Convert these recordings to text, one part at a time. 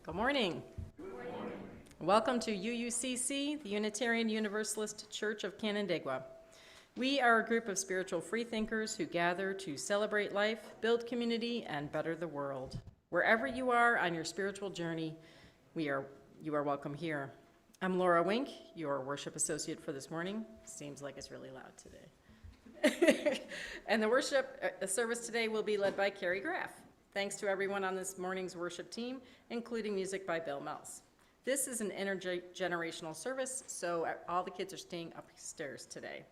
Good morning. Welcome to UUCC, the Unitarian Universalist Church of Canandaigua. We are a group of spiritual freethinkers who gather to celebrate life, build community, and better the world. Wherever you are on your spiritual journey, you are welcome here. I'm Laura Wink, your worship associate for this morning. Seems like it's really loud today. And the worship service today will be led by Carrie Graff. Thanks to everyone on this morning's worship team, including music by Bill Mells. This is an intergenerational service, so all the kids are staying upstairs today.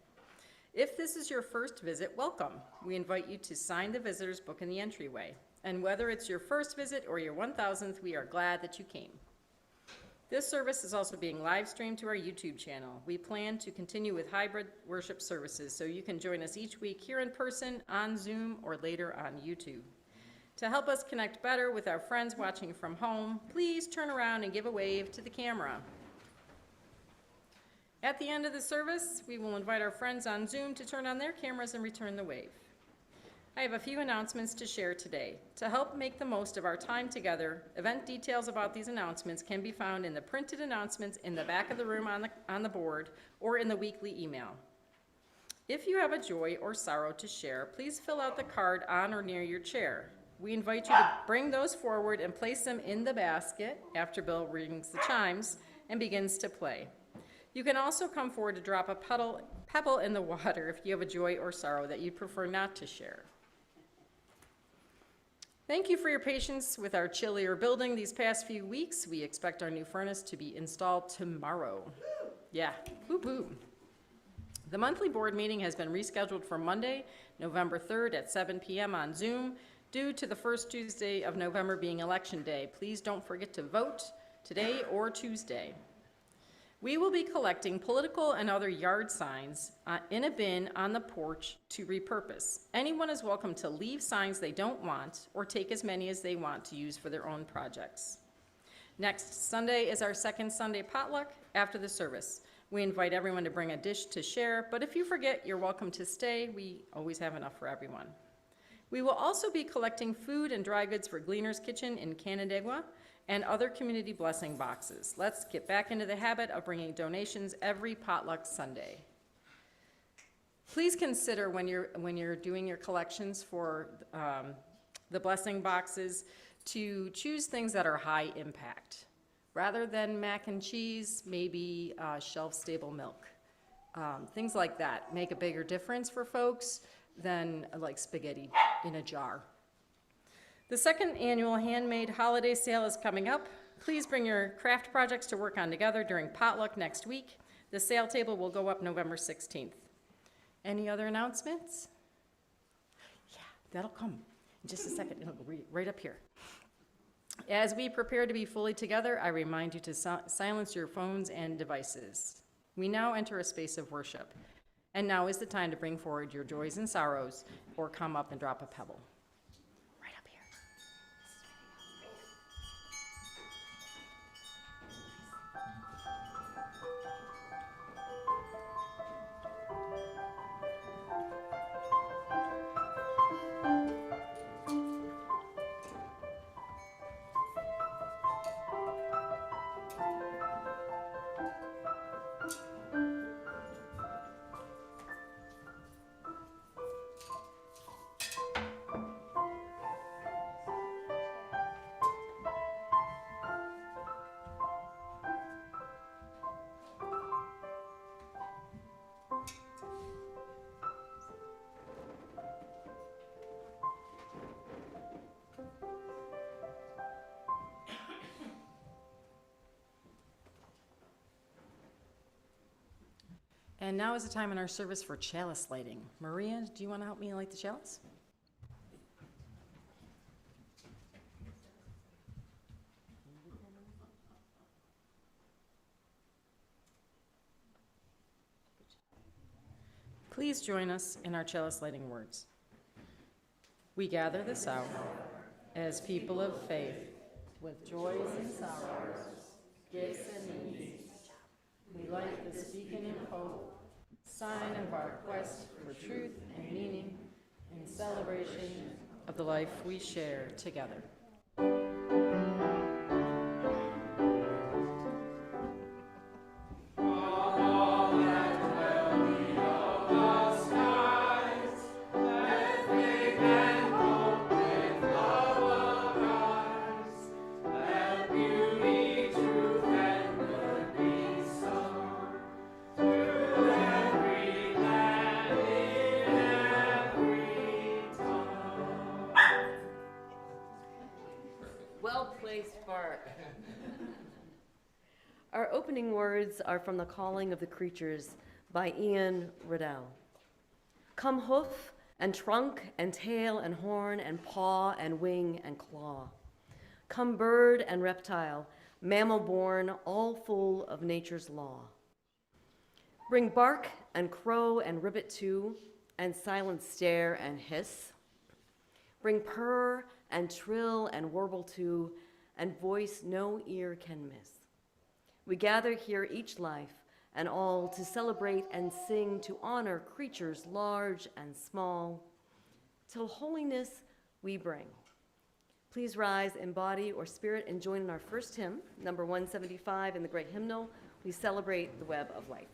If this is your first visit, welcome. We invite you to sign the visitor's book in the entryway. And whether it's your first visit or your 1000th, we are glad that you came. This service is also being live streamed to our YouTube channel. We plan to continue with hybrid worship services, so you can join us each week here in person, on Zoom, or later on YouTube. To help us connect better with our friends watching from home, please turn around and give a wave to the camera. At the end of the service, we will invite our friends on Zoom to turn on their cameras and return the wave. I have a few announcements to share today. To help make the most of our time together, event details about these announcements can be found in the printed announcements in the back of the room on the board or in the weekly email. If you have a joy or sorrow to share, please fill out the card on or near your chair. We invite you to bring those forward and place them in the basket after Bill rings the chimes and begins to play. You can also come forward to drop a pebble in the water if you have a joy or sorrow that you'd prefer not to share. Thank you for your patience with our chillier building these past few weeks. We expect our new furnace to be installed tomorrow. Yeah, whoop-whoop. The monthly board meeting has been rescheduled for Monday, November 3rd at 7 p.m. on Zoom. Due to the first Tuesday of November being Election Day, please don't forget to vote today or Tuesday. We will be collecting political and other yard signs in a bin on the porch to repurpose. Anyone is welcome to leave signs they don't want or take as many as they want to use for their own projects. Next Sunday is our second Sunday potluck after the service. We invite everyone to bring a dish to share, but if you forget, you're welcome to stay. We always have enough for everyone. We will also be collecting food and dry goods for Gleaner's Kitchen in Canandaigua and other community blessing boxes. Let's get back into the habit of bringing donations every potluck Sunday. Please consider when you're doing your collections for the blessing boxes to choose things that are high impact. Rather than mac and cheese, maybe shelf-stable milk. Things like that make a bigger difference for folks than like spaghetti in a jar. The second annual handmade holiday sale is coming up. Please bring your craft projects to work on together during potluck next week. The sale table will go up November 16th. Any other announcements? Yeah, that'll come in just a second. It'll go right up here. As we prepare to be fully together, I remind you to silence your phones and devices. We now enter a space of worship. And now is the time to bring forward your joys and sorrows or come up and drop a pebble. Right up here. And now is the time in our service for chalice lighting. Maria, do you want to help me light the chalice? Please join us in our chalice lighting words. We gather this hour as people of faith with joys and sorrows, gifts and needs. We light this beacon of hope, sign of our quest for truth and meaning, in celebration of the life we share together. Well-placed Bart. Our opening words are from The Calling of the Creatures by Ian Riddell. Come hoof and trunk and tail and horn and paw and wing and claw. Come bird and reptile, mammal born, all full of nature's law. Bring bark and crow and ribbit too, and silent stare and hiss. Bring purr and trill and warble too, and voice no ear can miss. We gather here each life and all to celebrate and sing, to honor creatures large and small, till holiness we bring. Please rise in body or spirit and join in our first hymn, number 175 in the great hymnal. We celebrate the web of life.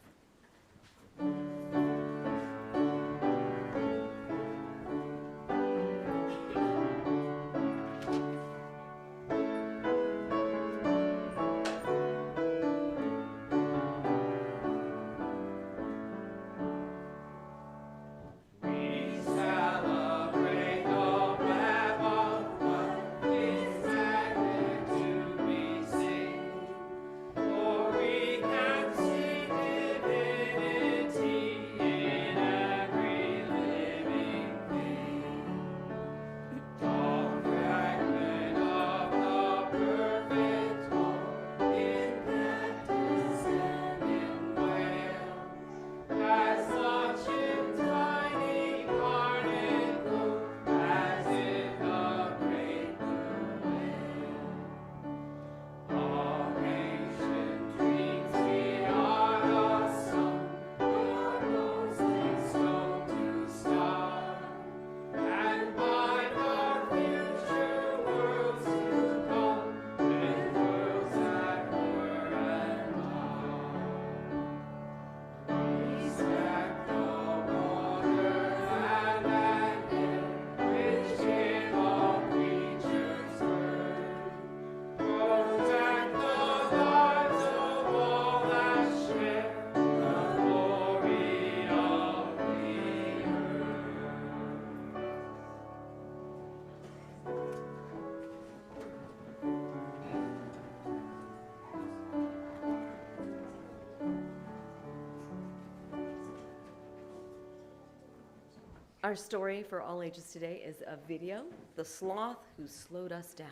Our story for all ages today is a video, The Sloth Who Slowed Us Down.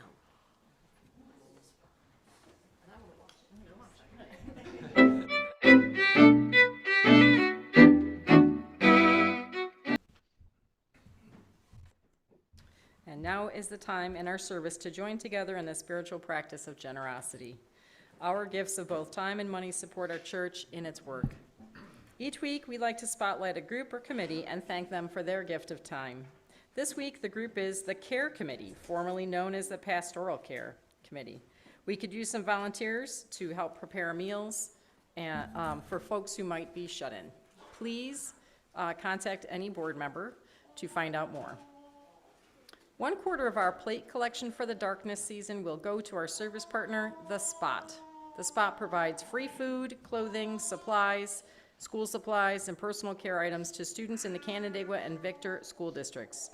And now is the time in our service to join together in the spiritual practice of generosity. Our gifts of both time and money support our church in its work. Each week, we like to spotlight a group or committee and thank them for their gift of time. This week, the group is the Care Committee, formerly known as the Pastoral Care Committee. We could use some volunteers to help prepare meals and, for folks who might be shut in. Please contact any board member to find out more. 1/4 of our plate collection for the darkness season will go to our service partner, The Spot. The Spot provides free food, clothing, supplies, school supplies, and personal care items to students in the Canandaigua and Victor school districts.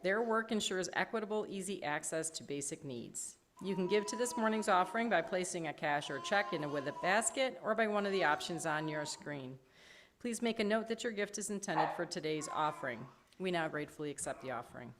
Their work ensures equitable, easy access to basic needs. You can give to this morning's offering by placing a cash or check in with a basket or by one of the options on your screen. Please make a note that your gift is intended for today's offering. We now gratefully accept the offering.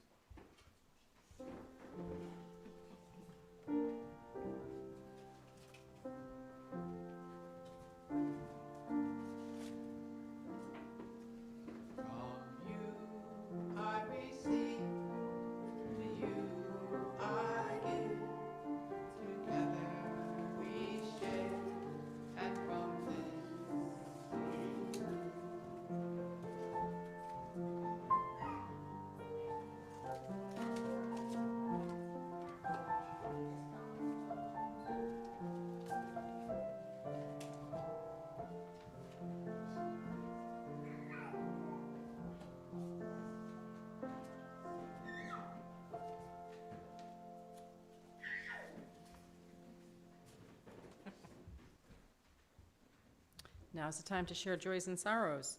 Now's the time to share joys and sorrows.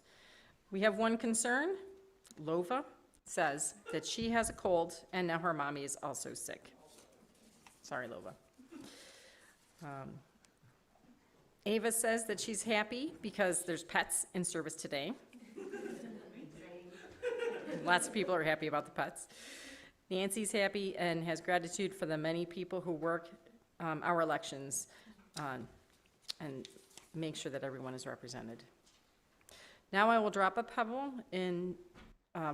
We have one concern. Lova says that she has a cold and now her mommy is also sick. Sorry, Lova. Ava says that she's happy because there's pets in service today. Lots of people are happy about the pets. Nancy's happy and has gratitude for the many people who work our elections and make sure that everyone is represented. Now I will drop a pebble in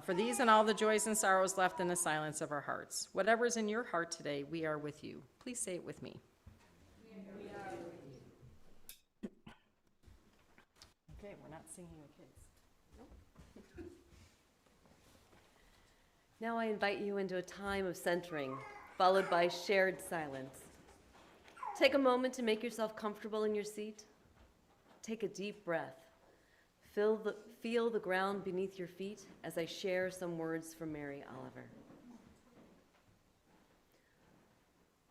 for these and all the joys and sorrows left in the silence of our hearts. Whatever is in your heart today, we are with you. Please say it with me. Okay, we're not singing the kids. Now I invite you into a time of centering, followed by shared silence. Take a moment to make yourself comfortable in your seat. Take a deep breath. Feel the ground beneath your feet as I share some words from Mary Oliver.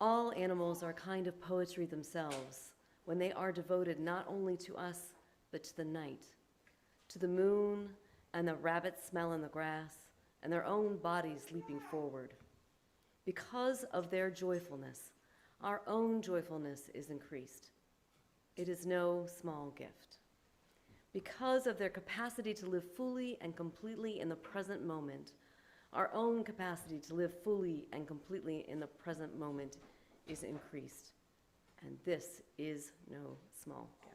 All animals are a kind of poetry themselves when they are devoted not only to us, but to the night, to the moon and the rabbit smell in the grass and their own bodies leaping forward. Because of their joyfulness, our own joyfulness is increased. It is no small gift. Because of their capacity to live fully and completely in the present moment, our own capacity to live fully and completely in the present moment is increased. And this is no small gift.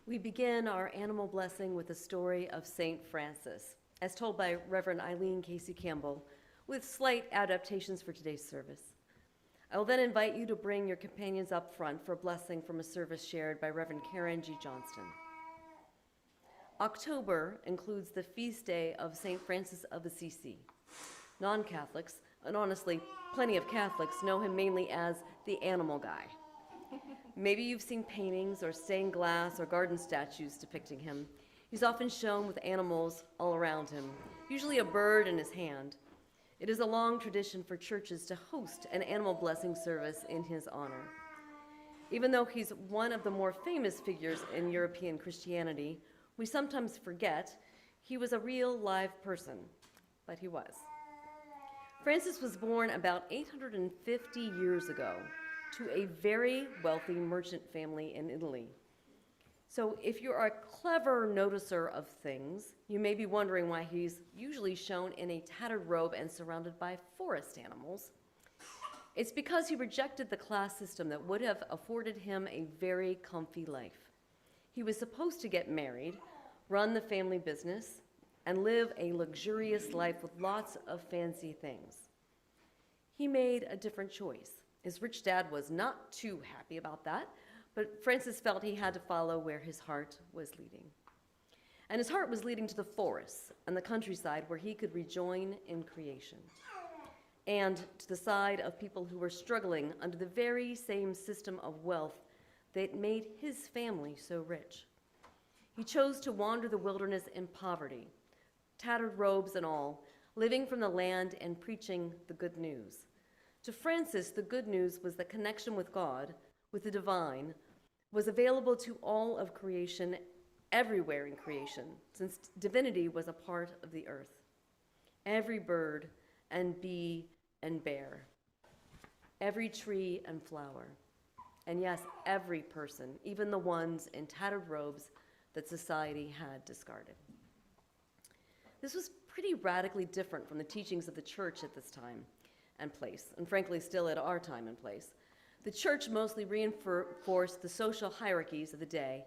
We begin our animal blessing with the story of St. Francis, as told by Reverend Eileen Casey Campbell, with slight adaptations for today's service. I will then invite you to bring your companions up front for a blessing from a service shared by Reverend Karen G. Johnston. October includes the feast day of St. Francis of Assisi. Non-Catholics, and honestly, plenty of Catholics, know him mainly as the animal guy. Maybe you've seen paintings or stained glass or garden statues depicting him. He's often shown with animals all around him, usually a bird in his hand. It is a long tradition for churches to host an animal blessing service in his honor. Even though he's one of the more famous figures in European Christianity, we sometimes forget he was a real live person, but he was. Francis was born about 850 years ago to a very wealthy merchant family in Italy. So if you're a clever noticer of things, you may be wondering why he's usually shown in a tattered robe and surrounded by forest animals. It's because he rejected the class system that would have afforded him a very comfy life. He was supposed to get married, run the family business, and live a luxurious life with lots of fancy things. he made a different choice. His rich dad was not too happy about that, but Francis felt he had to follow where his heart was leading. And his heart was leading to the forests and the countryside where he could rejoin in creation, and to the side of people who were struggling under the very same system of wealth that made his family so rich. He chose to wander the wilderness in poverty, tattered robes and all, living from the land and preaching the good news. To Francis, the good news was that connection with God, with the divine, was available to all of creation, everywhere in creation, since divinity was a part of the earth. Every bird and bee and bear, every tree and flower, and yes, every person, even the ones in tattered robes that society had discarded. This was pretty radically different from the teachings of the church at this time and place, and frankly, still at our time and place. The church mostly reinforced the social hierarchies of the day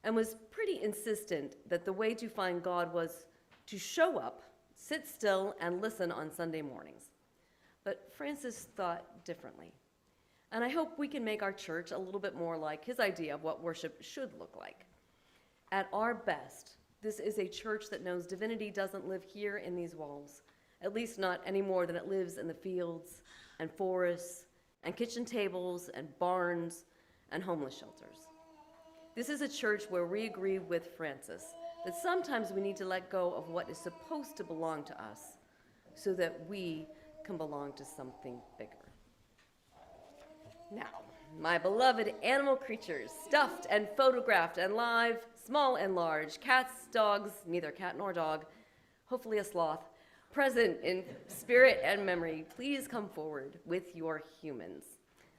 and was pretty insistent that the way to find God was to show up, sit still, and listen on Sunday mornings. But Francis thought differently. And I hope we can make our church a little bit more like his idea of what worship should look like. At our best, this is a church that knows divinity doesn't live here in these walls, at least not any more than it lives in the fields and forests and kitchen tables and barns and homeless shelters. This is a church where we agree with Francis that sometimes we need to let go of what is supposed to belong to us so that we can belong to something bigger. Now, my beloved animal creatures, stuffed and photographed and live, small and large, cats, dogs, neither cat nor dog, hopefully a sloth, present in spirit and memory, please come forward with your humans.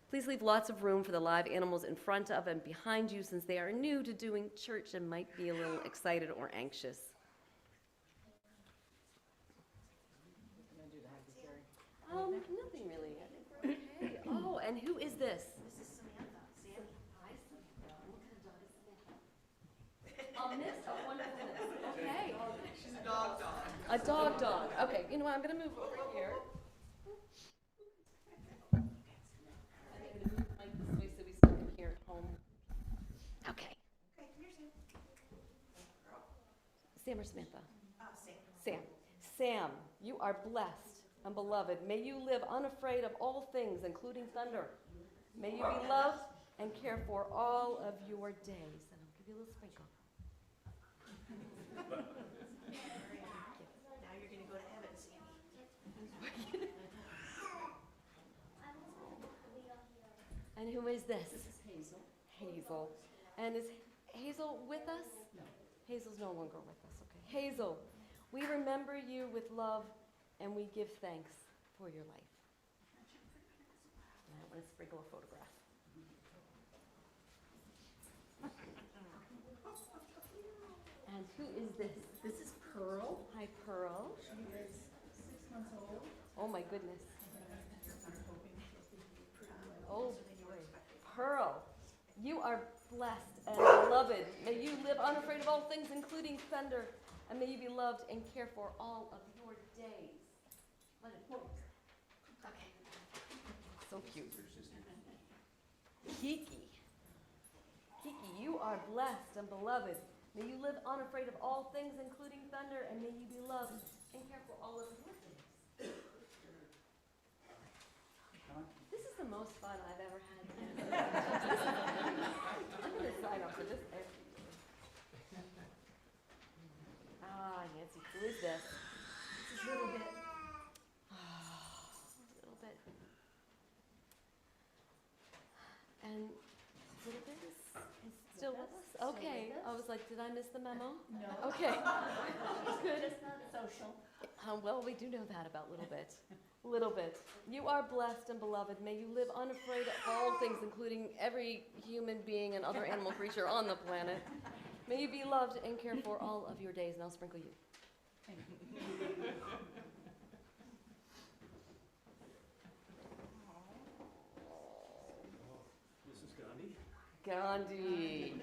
Please leave lots of room for the live animals in front of and behind you, since they are new to doing church and might be a little excited or anxious. Nothing really. I think we're okay. Oh, and who is this? This is Samantha. Hi, Samantha. What kind of dog is Samantha? A mix of wonderfulness. Okay. She's a dog. A dog. Okay, you know what? I'm going to move over here. I think I'm going to move like this way so we still can hear at home. Okay. Okay, here's him. Sam or Samantha? Sam. Sam, you are blessed and beloved. May you live unafraid of all things, including thunder. May you be loved and cared for all of your days. And I'll give you a little sprinkle. Now you're going to go to heaven, Sammy. And who is this? This is Hazel. Hazel. And is Hazel with us? No. Hazel's no longer with us. Okay. Hazel, we remember you with love and we give thanks for your life. And I want to sprinkle a photograph. And who is this? This is Pearl. Hi, Pearl. She is 6 months old. Oh my goodness. I'm hoping she'll be pretty Oh well. boy. Pearl, you are blessed and beloved. May you live unafraid of all things, including thunder, and may you be loved and cared for all of your days. Let it go. Okay. So cute. Kiki. Kiki, you are blessed and beloved. May you live unafraid of all things, including thunder, and may you be loved and cared for all of your days. This is the most fun I've ever had. I'm going to sign up for this every year. Nancy, who is this? This is a little bit. Little bit. And Little bit is still with us? Okay. I was like, did I miss the memo? No. Okay. Good. It's not social. Well, we do know that about Little Bit. Little Bit. You are blessed and beloved. May you live unafraid of all things, including every human being and other animal creature on the planet. May you be loved and cared for all of your days. And I'll sprinkle you. Thank you. Mrs. Gandhi? Gandhi.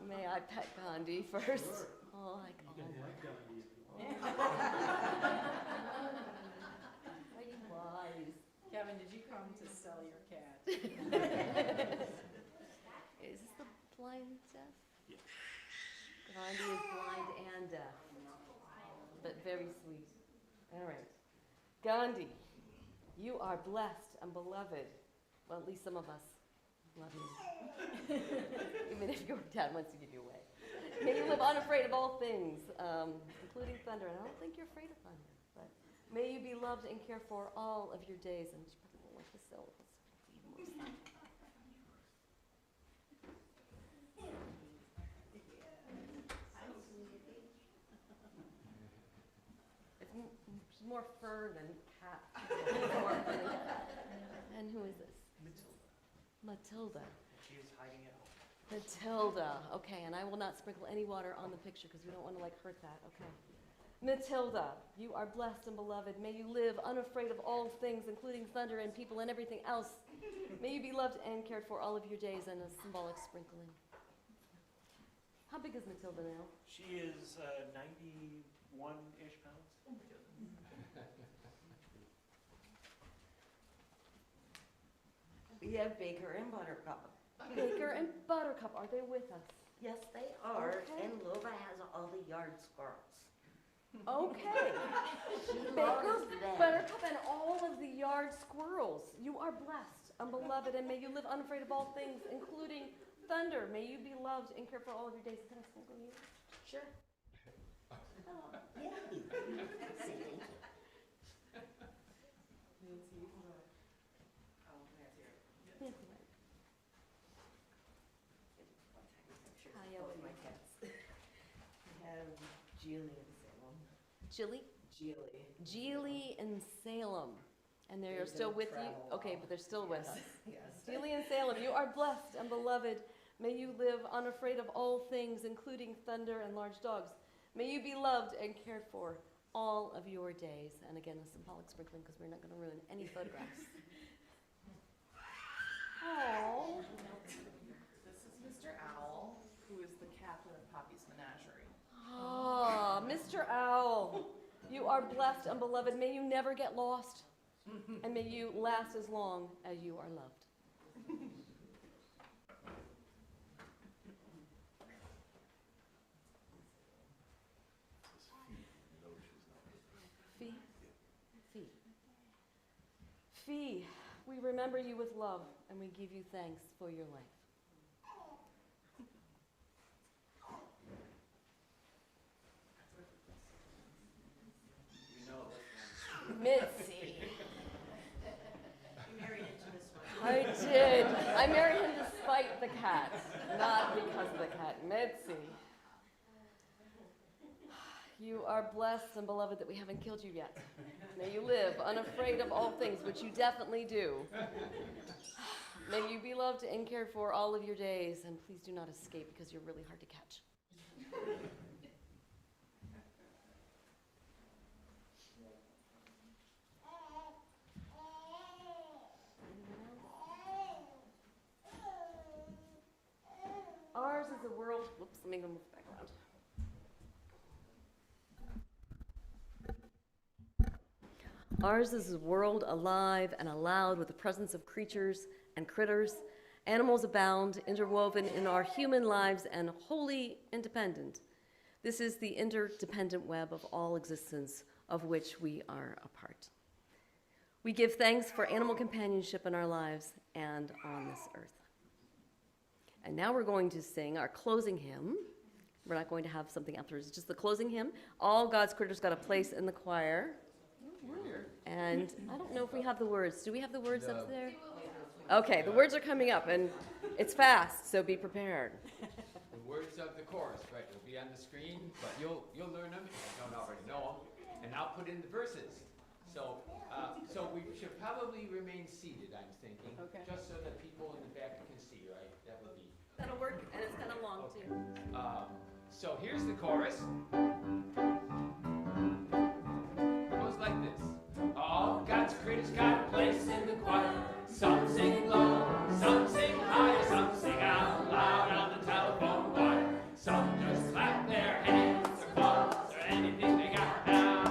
May I pet Gandhi first? Sure. Oh, I You can have Gandhi if you want. What do you want? Kevin, did you come to sell your cat? Is this the blind deaf? Yeah. Gandhi is blind and deaf, but very sweet. All right. Gandhi, you are blessed and beloved. Well, at least some of us love you. Even if your dad wants to give you away. May you live unafraid of all things, including thunder. And I don't think you're afraid of thunder, but may you be loved and cared for all of your days. And you probably won't like the syllables. Even more sound. It's more fur than cat. And who is this? Matilda. She is hiding at home. Matilda. Okay, and I will not sprinkle any water on the picture because we don't want to hurt that. Okay. Matilda, you are blessed and beloved. May you live unafraid of all things, including thunder and people and everything else. May you be loved and cared for all of your days, and a symbolic sprinkling. How big is Matilda now? She is 91-ish pounds. We have Baker and Buttercup. Baker and Buttercup, are they with us? Yes, they are. Okay. And Lola has all the yard squirrels. Okay. She Baker, loves them. Buttercup, and all of the yard squirrels. You are blessed and beloved, and may you live unafraid of all things, including thunder. May you be loved and cared for all of your days. Can I sprinkle you? Sure. Yeah. Say thank you. Nancy, right. Hi, how are you? My cats. I have Julie and Salem. Jilly? Julie. Geely and Salem. And they're They're still gonna with you? travel Okay, well. but they're still with us. Yes. Geely and Salem, you are blessed and beloved. May you live unafraid of all things, including thunder and large dogs. May you be loved and cared for all of your days. And again, a symbolic sprinkling because we're not going to ruin any photographs. Oh, This is Mr. Owl, who is the captain of Poppy's Menagerie. ah, Mr. Owl, you are blessed and beloved. May you never get lost, and may you last as long as you are loved. Fee, Fee, Fee, we remember you with love, and we give you thanks for your life. You know this one. Mitzi. You married into this one. I did. I married him despite the cat, not because of the cat. Mitzi. You are blessed and beloved that we haven't killed you yet. May you live unafraid of all things, which you definitely do. May you be loved and cared for all of your days, and please do not escape because you're really hard to catch. Ours is a world, whoops, let me go move back around. Ours is a world alive and allowed with the presence of creatures and critters. Animals abound, interwoven in our human lives and wholly independent. This is the interdependent web of all existence of which we are a part. We give thanks for animal companionship in our lives and on this earth. And now we're going to sing our closing hymn. We're not going to have something afterwards, just the closing hymn. All God's critters got a place in the choir. And I don't know if we have the words. Do we have the words up there? Okay, the words are coming up, and it's fast, so be prepared. The words of the chorus, right, will be on the screen, but you'll learn them if you don't already know them, and I'll put in the verses. So we should probably remain seated, I'm thinking, Okay. just so that people in the back can see, right? That would be. That'll work, and it's kind of long, too. So here's the chorus. It goes like this. All God's critters got a place in the choir. Some sing low, some sing high, some sing out loud on the telephone wire. Some just clap their hands or claws or anything they got now.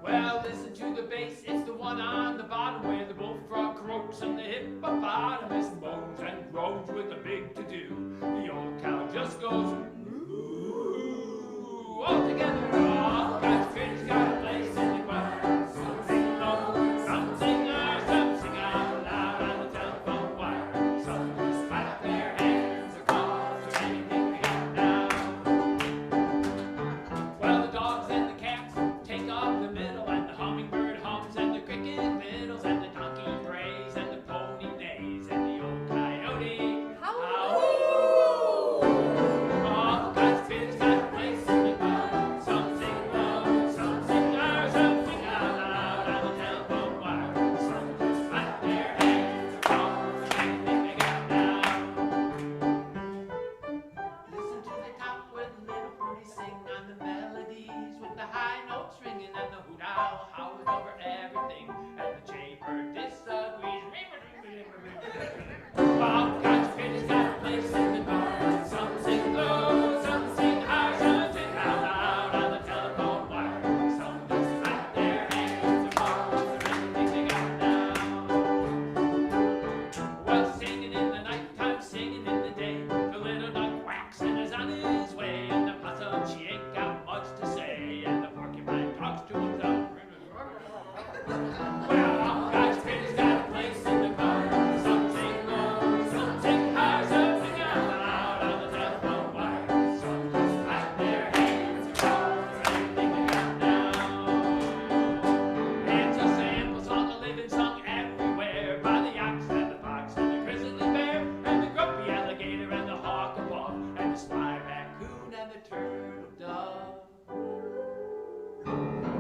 Well, listen to the bass, it's the one on the bottom where the bullfrog croaks and the hippopotamus moans and groans with a big to-do. The old cow just goes moo. All together, all God's critters got a place in the choir. Some sing low, some sing high, some sing out loud on the telephone wire. Some just clap their hands or calls or anything they got now. Well, the dogs and the cats take off the middle, and the hummingbird hums, and the cricket fiddles, and the donkey brays, and the pony neighs, and the old coyote howls. All God's critters got a place in the choir. Some sing low, some sing high, some sing out loud on the telephone wire. Some just clap their hands or call for anything they got now. Listen to the top where the little pony sing on the melodies with the high notes ringing and the hoot owl howls over everything and the jaybird disagrees. All God's critters got a place in the choir. Some sing low, some sing high, some sing out loud on the telephone wire. Some just clap their hands or call for anything they got now. Well, singing in the nighttime, singing in the day, the little duck quacks and is on his way, and the possum, she ain't got much to say, and the porcupine talks to himself. Well, all God's critters got a place in the choir. Some sing low, some sing high, some sing out loud on the telephone wire. Some just clap their hands or call for anything they got now. It's a sample song, a living song everywhere, by the ox and the fox and the grizzly bear and the grumpy alligator and the hawk above and the sly raccoon and the turtle dove.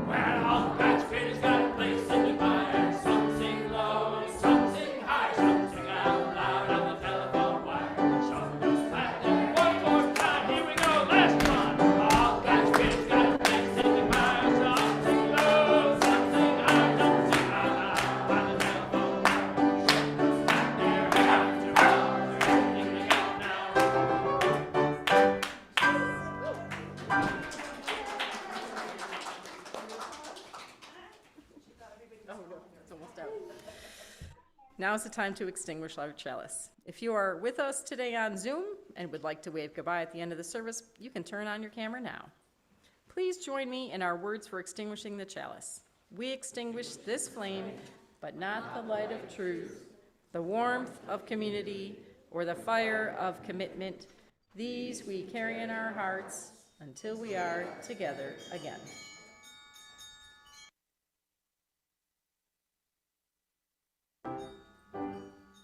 Well, all God's critters got a place in the choir. Some sing low, some sing high, some sing out loud on the telephone wire. Some just clap their one more time. Here we go, last one. All God's critters got a place in the choir. Some sing low, some sing high, some sing out loud on the telephone wire. Some just clap their hands or calls or anything they got now. Oh, no, it's almost out. Now is the time to extinguish our chalice. If you are with us today on Zoom and would like to wave goodbye at the end of the service, you can turn on your camera now. Please join me in our words for extinguishing the chalice. We extinguish this flame, but not the light of truth, the warmth of community, or the fire of commitment. These we carry in our hearts until we are together again.